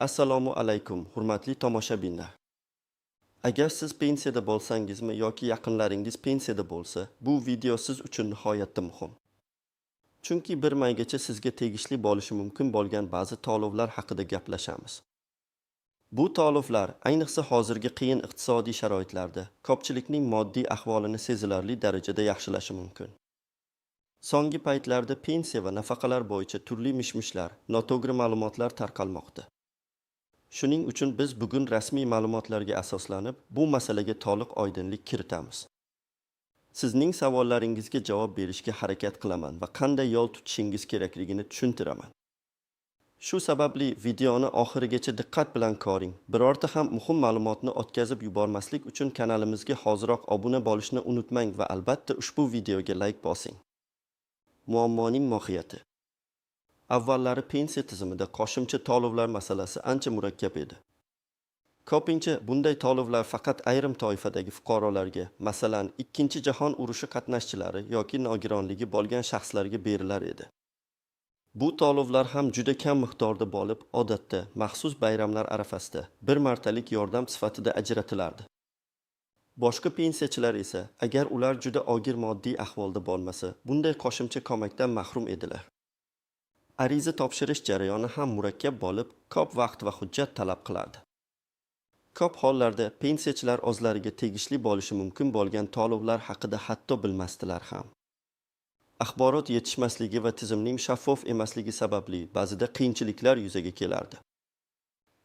Assalomu alaykum, hurmatli tomoshabinlar. Agar siz pensiyada bo'lsangizmi yoki yaqinlaringiz pensiyada bo'lsa, bu video siz uchun nihoyatda muhim. Chunki bir maygacha sizga tegishli bo'lishi mumkin bo'lgan ba'zi to'lovlar haqida gaplashamiz. Bu to'lovlar, ayniqsa hozirgi qiyin iqtisodiy sharoitlarda, ko'pchilikning moddiy ahvolini sezilarli darajada yaxshilashi mumkin. So'nggi paytlarda pensiya va nafaqalar bo'yicha turli mishmishlar, noto'g'ri ma'lumotlar tarqalmoqda. Shuning uchun biz bugun rasmiy ma'lumotlarga asoslanib, bu masalaga to'liq oydinlik kiritamiz. Sizning savollaringizga javob berishga harakat qilaman va qanday yo'l tutishingiz kerakligini tushuntiraman. Shu sababli videoni oxirigacha diqqat bilan ko'ring. Birorta ham muhim ma'lumotni o'tkazib yubormaslik uchun kanalimizga hoziroq obuna bo'lishni unutmang va albatta ushbu videoga like bosing. Muammoning mohiyati. Avvallari pensiya tizimida qo'shimcha to'lovlar masalasi ancha murakkab edi. Ko'pincha bunday to'lovlar faqat ayrim toifadagi fuqarolarga, masalan, Ikkinchi jahon urushi qatnashchilari yoki nogironligi bo'lgan shaxslarga berilar edi. Bu to'lovlar ham juda kam miqdorda bo'lib, odatda maxsus bayramlar arafasida bir martalik yordam sifatida ajratilardi. Boshqa pensiyachilar esa, agar ular juda og'ir moddiy ahvolda bo'lmasa, bunday qo'shimcha ko'makdan mahrum edilar. Ariza topshirish jarayoni ham murakkab bo'lib, ko'p vaqt va hujjat talab qilardi. Ko'p hollarda pensiyachilar o'zlariga tegishli bo'lishi mumkin bo'lgan to'lovlar haqida hatto bilmasdilar ham. Axborot yetishmasligi va tizimning shaffof emasligi sababli ba'zida qiyinchiliklar yuzaga kelardi.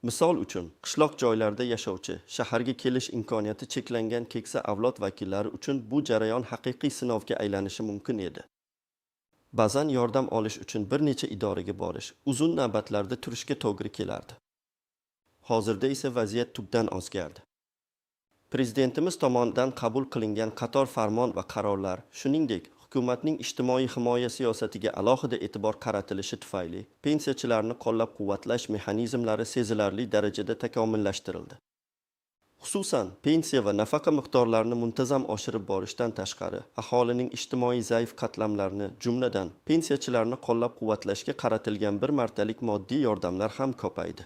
Misol uchun, qishloq joylarda yashovchi, shaharga kelish imkoniyati cheklangan keksa avlod vakillari uchun bu jarayon haqiqiy sinovga aylanishi mumkin edi. Ba'zan yordam olish uchun bir necha idoraga borish, uzun navbatlarda turishga to'g'ri kelardi. Hozirda esa vaziyat tubdan o'zgardi. Prezidentimiz tomonidan qabul qilingan qator farmon va qarorlar, shuningdek, hukumatning ijtimoiy himoya siyosatiga alohida e'tibor qaratilishi tufayli pensiyachilarni qo'llab-quvvatlash mexanizmlari sezilarli darajada takomillashtirildi. Xususan, pensiya va nafaqa miqdorlarini muntazam oshirib borishdan tashqari, aholining ijtimoiy zaif qatlamlarini, jumladan pensiyachilarni qo'llab-quvvatlashga qaratilgan bir martalik moddiy yordamlar ham ko'paydi.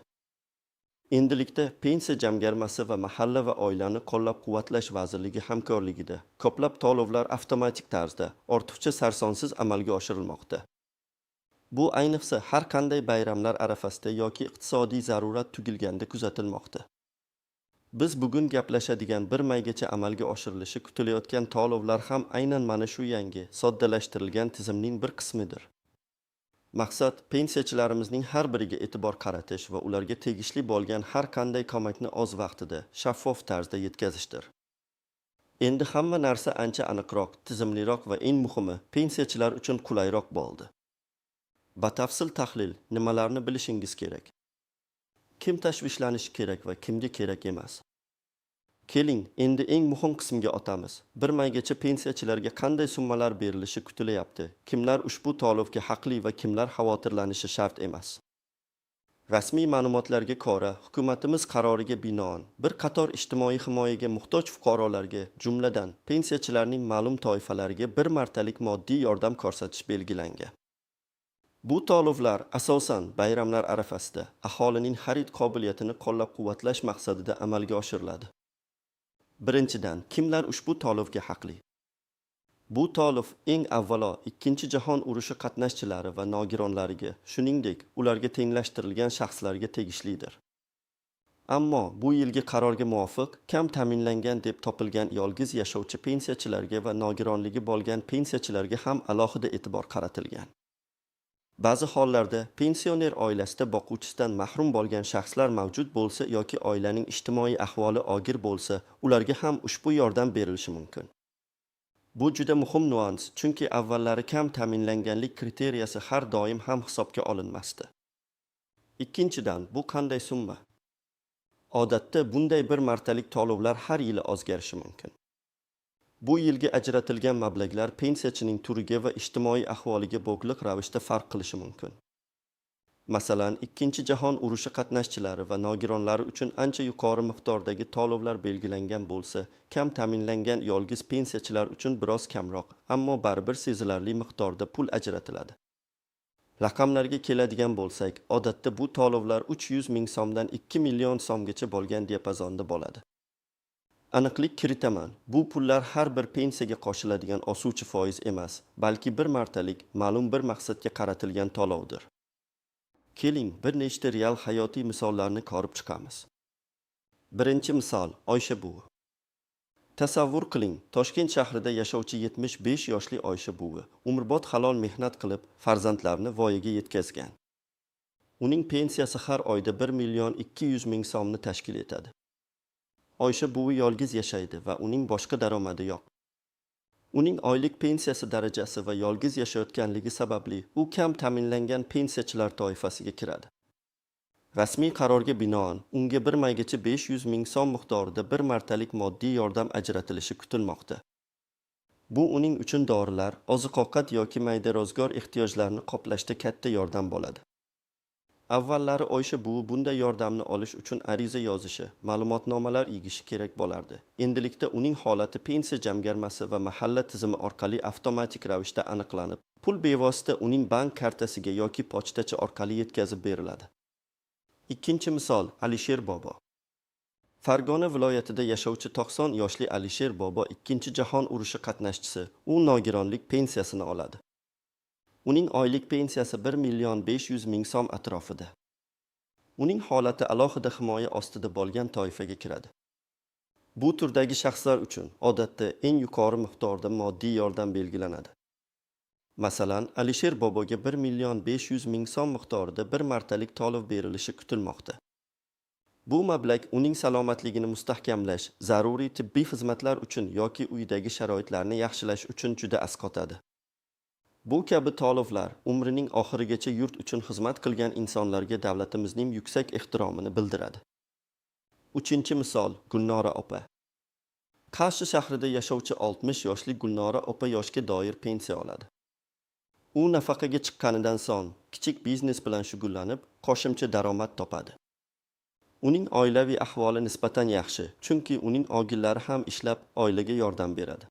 Endilikda pensiya jamg'armasi va mahalla va oilani qo'llab-quvvatlash vazirligi hamkorligida ko'plab to'lovlar avtomatik tarzda, ortiqcha sarsonsiz amalga oshirilmoqda. Bu ayniqsa har qanday bayramlar arafasida yoki iqtisodiy zarurat tugilganda kuzatilmoqda. Biz bugun gaplashadigan bir maygacha amalga oshirilishi kutilayotgan to'lovlar ham aynan mana shu yangi, soddalashtirilgan tizimning bir qismidir. Maqsad pensiyachilarimizning har biriga e'tibor qaratish va ularga tegishli bo'lgan har qanday ko'makni o'z vaqtida, shaffof tarzda yetkazishdir. Endi hamma narsa ancha aniqroq, tizimliroq va eng muhimi, pensiyachilar uchun qulayroq bo'ldi. Batafsil tahlil, nimalarni bilishingiz kerak? Kim tashvishlanishi kerak va kimga kerak emas? Keling, endi eng muhim qismga o'tamiz. Bir maygacha pensiyachilarga qanday summalar berilishi kutilayapti? Kimlar ushbu to'lovga haqli va kimlar xavotirlanishi shart emas? Rasmiy ma'lumotlarga ko'ra, hukumatimiz qaroriga binoan bir qator ijtimoiy himoyaga muhtoj fuqarolarga, jumladan pensiyachilarning ma'lum toifalariga bir martalik moddiy yordam ko'rsatish belgilangan. Bu to'lovlar asosan bayramlar arafasida aholining xarid qobiliyatini qo'llab-quvvatlash maqsadida amalga oshiriladi. Birinchidan, kimlar ushbu to'lovga haqli? Bu to'lov eng avvalo Ikkinchi jahon urushi qatnashchilari va nogironlariga, shuningdek, ularga tenglashtirilgan shaxslarga tegishlidir. Ammo bu yilgi qarorga muvofiq, kam ta'minlangan deb topilgan yolg'iz yashovchi pensiyachilarga va nogironligi bo'lgan pensiyachilarga ham alohida e'tibor qaratilgan. Ba'zi hollarda pensioner oilasida boquvchisidan mahrum bo'lgan shaxslar mavjud bo'lsa yoki oilaning ijtimoiy ahvoli og'ir bo'lsa, ularga ham ushbu yordam berilishi mumkin. Bu juda muhim nuans, chunki avvallari kam ta'minlanganlik kriteriyasi har doim ham hisobga olinmasdi. Ikkinchidan, bu qanday summa? Odatda bunday bir martalik to'lovlar har yili o'zgarishi mumkin. Bu yilgi ajratilgan mablag'lar pensiyachining turiga va ijtimoiy ahvoliga bog'liq ravishda farq qilishi mumkin. Masalan, Ikkinchi jahon urushi qatnashchilari va nogironlari uchun ancha yuqori miqdordagi to'lovlar belgilangan bo'lsa, kam ta'minlangan yolg'iz pensiyachilar uchun biroz kamroq, ammo baribir sezilarli miqdorda pul ajratiladi. Raqamlarga keladigan bo'lsak, odatda bu to'lovlar 300 ming so'mdan 2 million so'mgacha bo'lgan diapazonda bo'ladi. Aniqlik kiritaman, bu pullar har bir pensiyaga qo'shiladigan o'suvchi foiz emas, balki bir martalik, ma'lum bir maqsadga qaratilgan to'lovdir. Keling, bir nechta real hayotiy misollarni ko'rib chiqamiz. Birinchi misol, Oysha buvi. Tasavvur qiling, Toshkent shahrida yashovchi 75 yoshli Oysha buvi umrbod halol mehnat qilib, farzandlarni voyaga yetkazgan. Uning pensiyasi har oyda 1 million 200 ming so'mni tashkil etadi. Oysha buvi yolg'iz yashaydi va uning boshqa daromadi yo'q. Uning oylik pensiyasi darajasi va yolg'iz yashayotganligi sababli u kam ta'minlangan pensiyachilar toifasiga kiradi. Rasmiy qarorga binoan unga bir maygacha 500 ming so'm miqdorida bir martalik moddiy yordam ajratilishi kutilmoqda. Bu uning uchun dorilar, oziq-ovqat yoki mayda ro'zg'or ehtiyojlarini qoplashda katta yordam bo'ladi. Avvallari Oysha buvi bunday yordamni olish uchun ariza yozishi, ma'lumotnomalar yig'ishi kerak bo'lardi. Endilikda uning holati pensiya jamg'armasi va mahalla tizimi orqali avtomatik ravishda aniqlanib, pul bevosita uning bank kartasiga yoki pochtacha orqali yetkazib beriladi. Ikkinchi misol, Alisher bobo. Farg'ona viloyatida yashovchi 90 yoshli Alisher bobo Ikkinchi jahon urushi qatnashchisi. U nogironlik pensiyasini oladi. Uning oylik pensiyasi 1 million 500 ming so'm atrofida. Uning holati alohida himoya ostida bo'lgan toifaga kiradi. Bu turdagi shaxslar uchun odatda eng yuqori miqdorda moddiy yordam belgilanadi. Masalan, Alisher boboga 1 million 500 ming so'm miqdorida bir martalik to'lov berilishi kutilmoqda. Bu mablag' uning salomatligini mustahkamlash, zaruriy tibbiy xizmatlar uchun yoki uydagi sharoitlarni yaxshilash uchun juda asqotadi. Bu kabi to'lovlar umrining oxirigacha yurt uchun xizmat qilgan insonlarga davlatimizning yuksak ehtiromini bildiradi. Uchinchi misol, Gulnora opa. Qarshi shahrida yashovchi 60 yoshli Gulnora opa yoshga doir pensiya oladi. U nafaqaga chiqqanidan so'ng kichik biznes bilan shug'ullanib, qo'shimcha daromad topadi. Uning oilaviy ahvoli nisbatan yaxshi, chunki uning ogillari ham ishlab oilaga yordam beradi.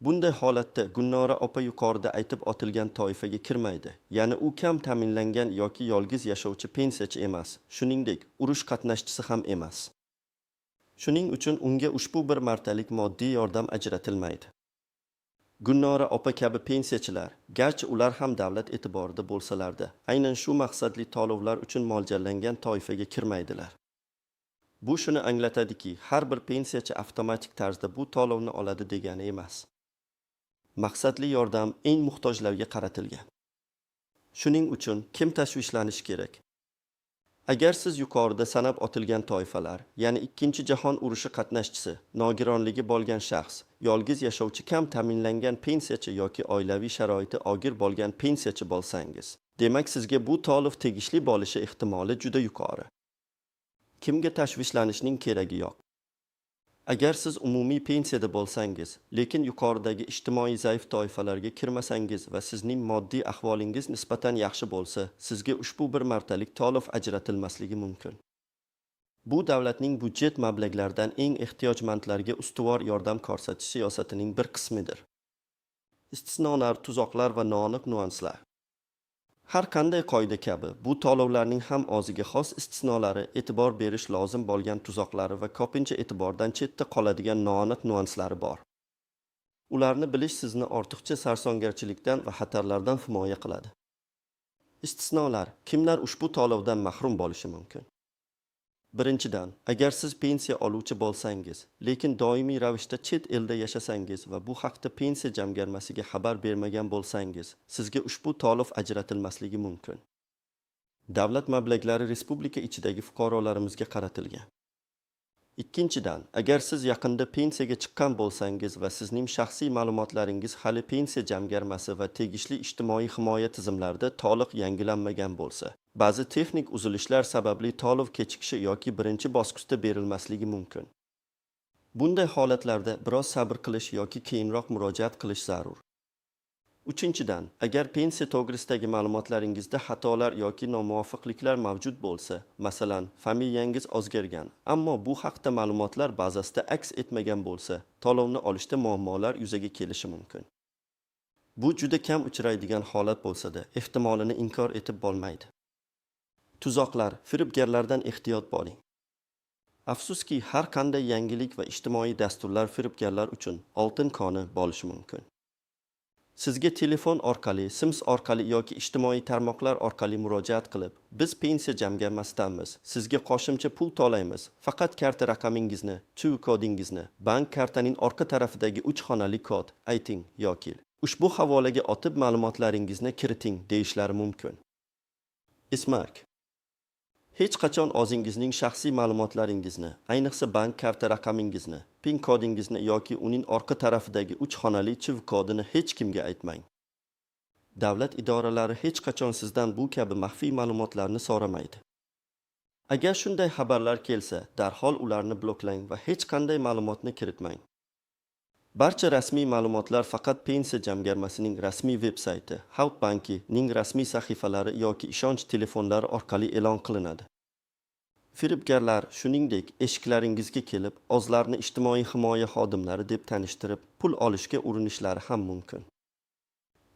Bunday holatda Gulnora opa yuqorida aytib o'tilgan toifaga kirmaydi. Ya'ni u kam ta'minlangan yoki yolg'iz yashovchi pensiyachi emas, shuningdek, urush qatnashchisi ham emas. Shuning uchun unga ushbu bir martalik moddiy yordam ajratilmaydi. Gulnora opa kabi pensiyachilar, garchi ular ham davlat e'tiborida bo'lsalarda, aynan shu maqsadli to'lovlar uchun mo'ljallangan toifaga kirmaydilar. Bu shuni anglatadiki, har bir pensiyachi avtomatik tarzda bu to'lovni oladi degani emas. Maqsadli yordam eng muhtojlarga qaratilgan. Shuning uchun kim tashvishlanishi kerak? Agar siz yuqorida sanab o'tilgan toifalar, ya'ni Ikkinchi jahon urushi qatnashchisi, nogironligi bo'lgan shaxs, yolg'iz yashovchi kam ta'minlangan pensiyachi yoki oilaviy sharoiti og'ir bo'lgan pensiyachi bo'lsangiz, demak sizga bu to'lov tegishli bo'lishi ehtimoli juda yuqori. Kimga tashvishlanishning keragi yo'q. Agar siz umumiy pensiyada bo'lsangiz, lekin yuqoridagi ijtimoiy zaif toifalarga kirmasangiz va sizning moddiy ahvolingiz nisbatan yaxshi bo'lsa, sizga ushbu bir martalik to'lov ajratilmasligi mumkin. Bu davlatning budjet mablag'laridan eng ehtiyojmandlarga ustuvor yordam ko'rsatish siyosatining bir qismidir. Istisnolar, tuzoqlar va noaniq nuanslar. Har qanday qoida kabi, bu to'lovlarning ham o'ziga xos istisnolari, e'tibor berish lozim bo'lgan tuzoqlari va ko'pincha e'tibordan chetda qoladigan noaniq nuanslari bor. Ularni bilish sizni ortiqcha sarsongarchilikdan va xatarlardan himoya qiladi. Istisnolar: kimlar ushbu to'lovdan mahrum bo'lishi mumkin? Birinchidan, agar siz pensiya oluvchi bo'lsangiz, lekin doimiy ravishda chet elda yashasangiz va bu haqda pensiya jamg'armasiga xabar bermagan bo'lsangiz, sizga ushbu to'lov ajratilmasligi mumkin. Davlat mablag'lari respublika ichidagi fuqarolarimizga qaratilgan. Ikkinchidan, agar siz yaqinda pensiyaga chiqqan bo'lsangiz va sizning shaxsiy ma'lumotlaringiz hali pensiya jamg'armasi va tegishli ijtimoiy himoya tizimlarida to'liq yangilanmagan bo'lsa, ba'zi texnik uzilishlar sababli to'lov kechikishi yoki birinchi bosqichda berilmasligi mumkin. Bunday holatlarda biroz sabr qilish yoki keyinroq murojaat qilish zarur. Uchinchidan, agar pensiya to'g'risidagi ma'lumotlaringizda xatolar yoki nomuvofiqliklar mavjud bo'lsa, masalan, familiyangiz o'zgargan, ammo bu haqda ma'lumotlar bazasida aks etmagan bo'lsa, to'lovni olishda muammolar yuzaga kelishi mumkin. Bu juda kam uchraydigan holat bo'lsa-da, ehtimolini inkor etib bo'lmaydi. Tuzoqlar, firibgarlardan ehtiyot bo'ling. Afsuski, har qanday yangilik va ijtimoiy dasturlar firibgarlar uchun oltin koni bo'lishi mumkin. Sizga telefon orqali, Sims orqali yoki ijtimoiy tarmoqlar orqali murojaat qilib, biz pensiya jamg'armasidanmiz, sizga qo'shimcha pul to'laymiz, faqat karta raqamingizni, TU kodingizni, bank kartaning orqa tarafidagi 3 xonali kod ayting yoki ushbu havolaga otib ma'lumotlaringizni kiriting deyishlari mumkin. Ismark. Hech qachon o'zingizning shaxsiy ma'lumotlaringizni, ayniqsa bank karta raqamingizni, PIN kodingizni yoki uning orqa tarafidagi 3 xonali chiv kodini hech kimga aytmang. Davlat idoralari hech qachon sizdan bu kabi maxfiy ma'lumotlarni so'ramaydi. Agar shunday xabarlar kelsa, darhol ularni bloklang va hech qanday ma'lumotni kiritmang. Barcha rasmiy ma'lumotlar faqat pensiya jamg'armasining rasmiy veb-sayti, Halk bankining rasmiy sahifalari yoki ishonch telefonlari orqali e'lon qilinadi. Firibgarlar, shuningdek, eshiklaringizga kelib, o'zlarini ijtimoiy himoya xodimlari deb tanishtirib, pul olishga urinishlari ham mumkin.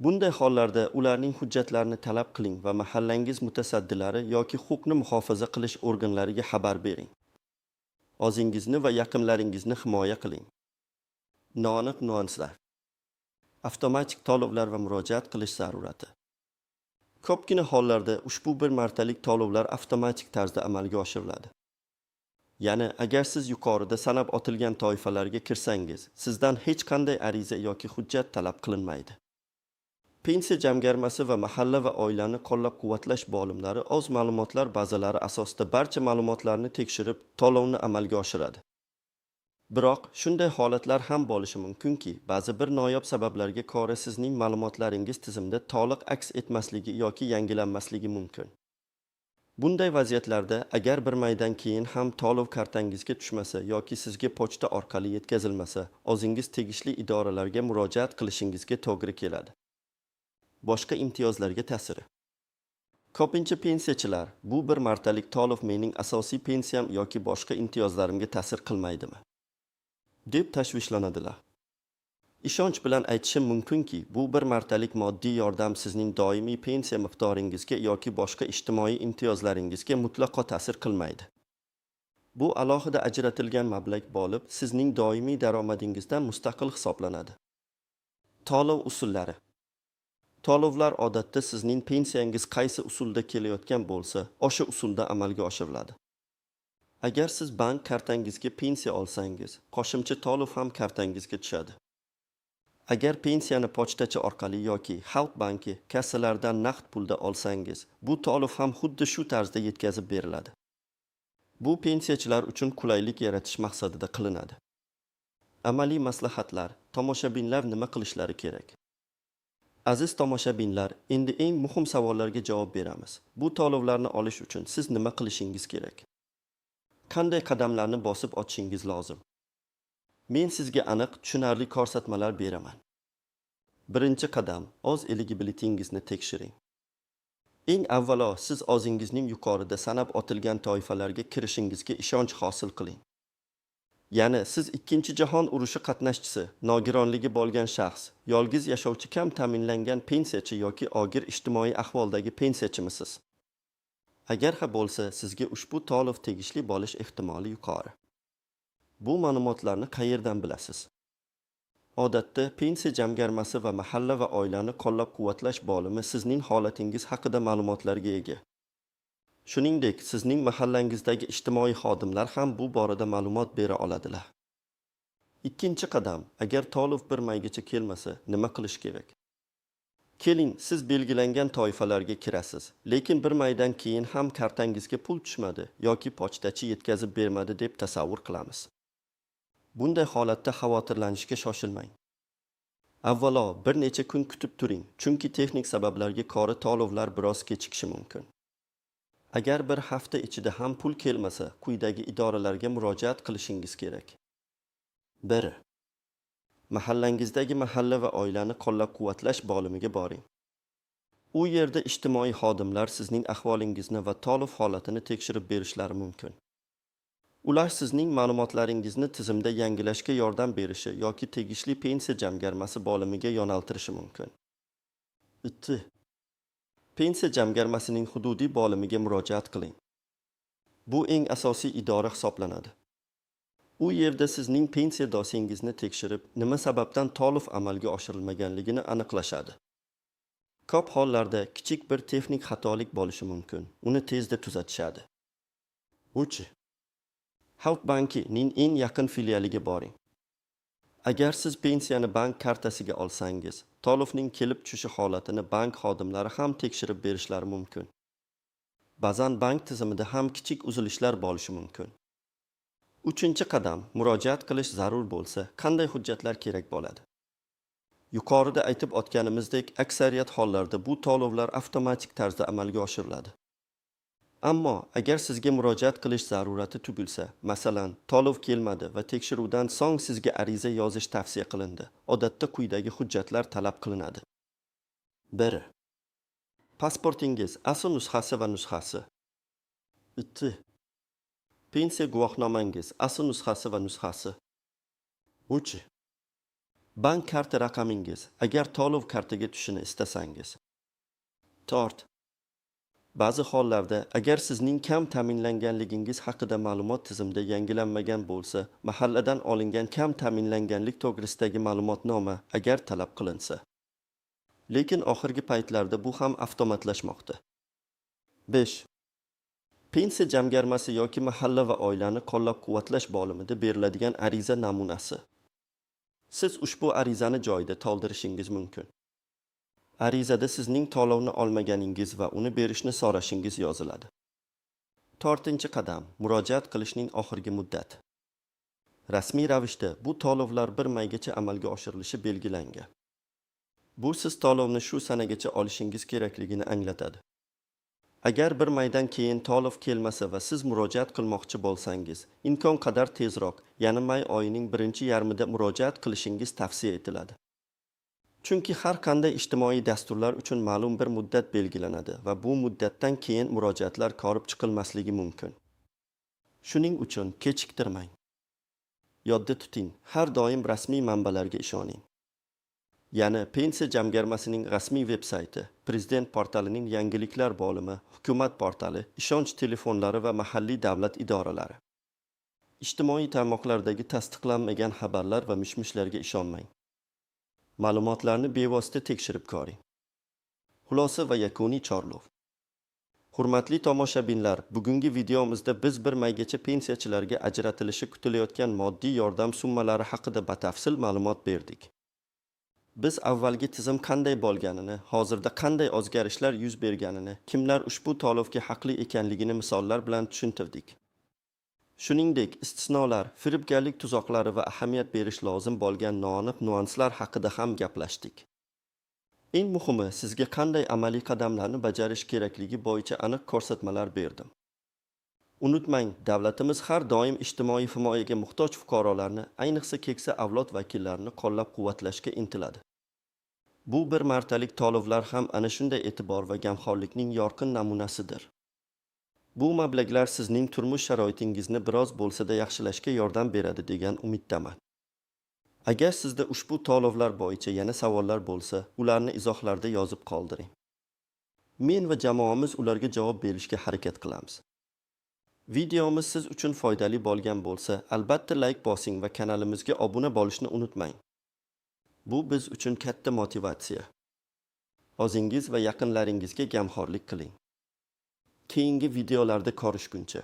Bunday hollarda ularning hujjatlarini talab qiling va mahallangiz mutasaddilari yoki huquqni muhofaza qilish organlariga xabar bering. O'zingizni va yaqinlaringizni himoya qiling. Noaniq nuanslar. Avtomatik to'lovlar va murojaat qilish zarurati. Ko'pgina hollarda ushbu bir martalik to'lovlar avtomatik tarzda amalga oshiriladi. Ya'ni, agar siz yuqorida sanab o'tilgan toifalarga kirsangiz, sizdan hech qanday ariza yoki hujjat talab qilinmaydi. Pensiya jamg'armasi va mahalla va oilani qo'llab-quvvatlash bo'limlari o'z ma'lumotlar bazalari asosida barcha ma'lumotlarni tekshirib, to'lovni amalga oshiradi. Biroq, shunday holatlar ham bo'lishi mumkinki, ba'zi bir noyob sabablarga ko'ra sizning ma'lumotlaringiz tizimda to'liq aks etmasligi yoki yangilanmasligi mumkin. Bunday vaziyatlarda, agar bir maydan keyin ham to'lov kartangizga tushmasa yoki sizga pochta orqali yetkazilmasa, o'zingiz tegishli idoralarga murojaat qilishingizga to'g'ri keladi. Boshqa imtiyozlarga ta'siri. Ko'pincha pensiyachilar, bu bir martalik to'lov mening asosiy pensiyam yoki boshqa imtiyozlarimga ta'sir qilmaydimi deb tashvishlanadilar. Ishonch bilan aytishim mumkinki, bu bir martalik moddiy yordam sizning doimiy pensiya miqdoringizga yoki boshqa ijtimoiy imtiyozlaringizga mutlaqo ta'sir qilmaydi. Bu alohida ajratilgan mablag' bo'lib, sizning doimiy daromadingizdan mustaqil hisoblanadi. To'lov usullari. To'lovlar odatda sizning pensiyangiz qaysi usulda kelayotgan bo'lsa, o'sha usulda amalga oshiriladi. Agar siz bank kartangizga pensiya olsangiz, qo'shimcha to'lov ham kartangizga tushadi. Agar pensiyani pochtachi orqali yoki Halk banki kassalaridan naqd pulda olsangiz, bu to'lov ham xuddi shu tarzda yetkazib beriladi. Bu pensiyachilar uchun qulaylik yaratish maqsadida qilinadi. Amaliy maslahatlar, tomoshabinlar nima qilishlari kerak? Aziz tomoshabinlar, endi eng muhim savollarga javob beramiz. Bu to'lovlarni olish uchun siz nima qilishingiz kerak? Qanday qadamlarni bosib o'tishingiz lozim? Men sizga aniq, tushunarli ko'rsatmalar beraman. Birinchi qadam, o'z eligibilitingizni tekshiring. Eng avvalo, siz o'zingizning yuqorida sanab o'tilgan toifalarga kirishingizga ishonch hosil qiling. Ya'ni, siz Ikkinchi jahon urushi qatnashchisi, nogironligi bo'lgan shaxs, yolg'iz yashovchi kam ta'minlangan pensiyachi yoki og'ir ijtimoiy ahvoldagi pensiyachimisiz? Agar ha bo'lsa, sizga ushbu to'lov tegishli bo'lish ehtimoli yuqori. Bu ma'lumotlarni qayerdan bilasiz? Odatda, pensiya jamg'armasi va mahalla va oilani qo'llab-quvvatlash bo'limi sizning holatingiz haqida ma'lumotlarga ega. Shuningdek, sizning mahallangizdagi ijtimoiy xodimlar ham bu borada ma'lumot bera oladilar. Ikkinchi qadam, agar to'lov bir maygacha kelmasa, nima qilish kerak? Keling, siz belgilangan toifalarga kirasiz, lekin bir maydan keyin ham kartangizga pul tushmadi yoki pochtachi yetkazib bermadi deb tasavvur qilamiz. Bunday holatda xavotirlanishga shoshilmang. Avvalo, bir necha kun kutib turing, chunki texnik sabablarga ko'ra to'lovlar biroz kechikishi mumkin. Agar bir hafta ichida ham pul kelmasa, quyidagi idoralarga murojaat qilishingiz kerak. 1. Mahallangizdagi mahalla va oilani qo'llab-quvvatlash bo'limiga boring. U yerda ijtimoiy xodimlar sizning ahvolingizni va to'lov holatini tekshirib berishlari mumkin. Ular sizning ma'lumotlaringizni tizimda yangilashga yordam berishi yoki tegishli pensiya jamg'armasi bo'limiga yo'naltirishi mumkin. Bitti. Pensiya jamg'armasining hududiy bo'limiga murojaat qiling. Bu eng asosiy idora hisoblanadi. U yerda sizning pensiya dosyangizni tekshirib, nima sababdan to'lov amalga oshirilmaganligini aniqlashadi. Ko'p hollarda kichik bir texnik xatolik bo'lishi mumkin. Uni tezda tuzatishadi. 3. Halk bankining eng yaqin filialiga boring. Agar siz pensiyani bank kartasiga olsangiz, to'lovning kelib tushishi holatini bank xodimlari ham tekshirib berishlari mumkin. Ba'zan bank tizimida ham kichik uzilishlar bo'lishi mumkin. 3-qadam, murojaat qilish zarur bo'lsa, qanday hujjatlar kerak bo'ladi? Yuqorida aytib o'tganimizdek, aksariyat hollarda bu to'lovlar avtomatik tarzda amalga oshiriladi. Ammo agar sizga murojaat qilish zarurati tugilsa, masalan, to'lov kelmadi va tekshiruvdan so'ng sizga ariza yozish tavsiya qilindi, odatda quyidagi hujjatlar talab qilinadi. 1. Pasportingiz asl nusxasi va nusxasi. 2. Pensiya guvohnomangiz asl nusxasi va nusxasi. 3. Bank karta raqamingiz, agar to'lov kartaga tushishini istasangiz. 4. Ba'zi hollarda, agar sizning kam ta'minlanganligingiz haqida ma'lumot tizimda yangilanmagan bo'lsa, mahalladan olingan kam ta'minlanganlik to'g'risidagi ma'lumotnoma agar talab qilinsa. Lekin oxirgi paytlarda bu ham avtomatlashmoqda. 5. Pensiya jamg'armasi yoki mahalla va oilani qo'llab-quvvatlash bo'limida beriladigan ariza namunasi. Siz ushbu arizani joyida to'ldirishingiz mumkin. Arizada sizning to'lovni olmaganingiz va uni berishni so'rashingiz yoziladi. 4-qadam, murojaat qilishning oxirgi muddati. Rasmiy ravishda bu to'lovlar 1 maygacha amalga oshirilishi belgilangan. Bu siz to'lovni shu sanagacha olishingiz kerakligini anglatadi. Agar 1 maydan keyin to'lov kelmasa va siz murojaat qilmoqchi bo'lsangiz, imkon qadar tezroq, ya'ni may oyining 1-yarmida murojaat qilishingiz tavsiya etiladi. Chunki har qanday ijtimoiy dasturlar uchun ma'lum bir muddat belgilanadi va bu muddatdan keyin murojaatlar ko'rib chiqilmasligi mumkin. Shuning uchun kechiktirmang. Yodda tuting, har doim rasmiy manbalarga ishoning. Ya'ni pensiya jamg'armasining rasmiy veb-sayti, prezident portalining yangiliklar bo'limi, hukumat portali, ishonch telefonlari va mahalliy davlat idoralari. Ijtimoiy tarmoqlardagi tasdiqlanmagan xabarlar va mishmishlarga ishonmang. Ma'lumotlarni bevosita tekshirib ko'ring. Xulosa va yakuniy chorlov. Hurmatli tomoshabinlar, bugungi videomizda biz 1 maygacha pensiyachilarga ajratilishi kutilayotgan moddiy yordam summalari haqida batafsil ma'lumot berdik. Biz avvalgi tizim qanday bo'lganini, hozirda qanday o'zgarishlar yuz berganini, kimlar ushbu to'lovga haqli ekanligini misollar bilan tushuntirdik. Shuningdek, istisnolar, firibgarlik tuzoqlari va ahamiyat berish lozim bo'lgan noaniq nuanslar haqida ham gaplashdik. Eng muhimi, sizga qanday amaliy qadamlarni bajarish kerakligi bo'yicha aniq ko'rsatmalar berdim. Unutmang, davlatimiz har doim ijtimoiy himoyaga muhtoj fuqarolarni, ayniqsa keksa avlod vakillarini qo'llab-quvvatlashga intiladi. Bu bir martalik to'lovlar ham ana shunday e'tibor va g'amxo'rlikning yorqin namunasidir. Bu mablag'lar sizning turmush sharoitingizni biroz bo'lsa-da yaxshilashga yordam beradi degan umiddaman. Agar sizda ushbu to'lovlar bo'yicha yana savollar bo'lsa, ularni izohlarda yozib qoldiring. Men va jamoamiz ularga javob berishga harakat qilamiz. Videomiz siz uchun foydali bo'lgan bo'lsa, albatta like bosing va kanalimizga obuna bo'lishni unutmang. Bu biz uchun katta motivatsiya. O'zingiz va yaqinlaringizga g'amxo'rlik qiling. Keyingi videolarda ko'rishguncha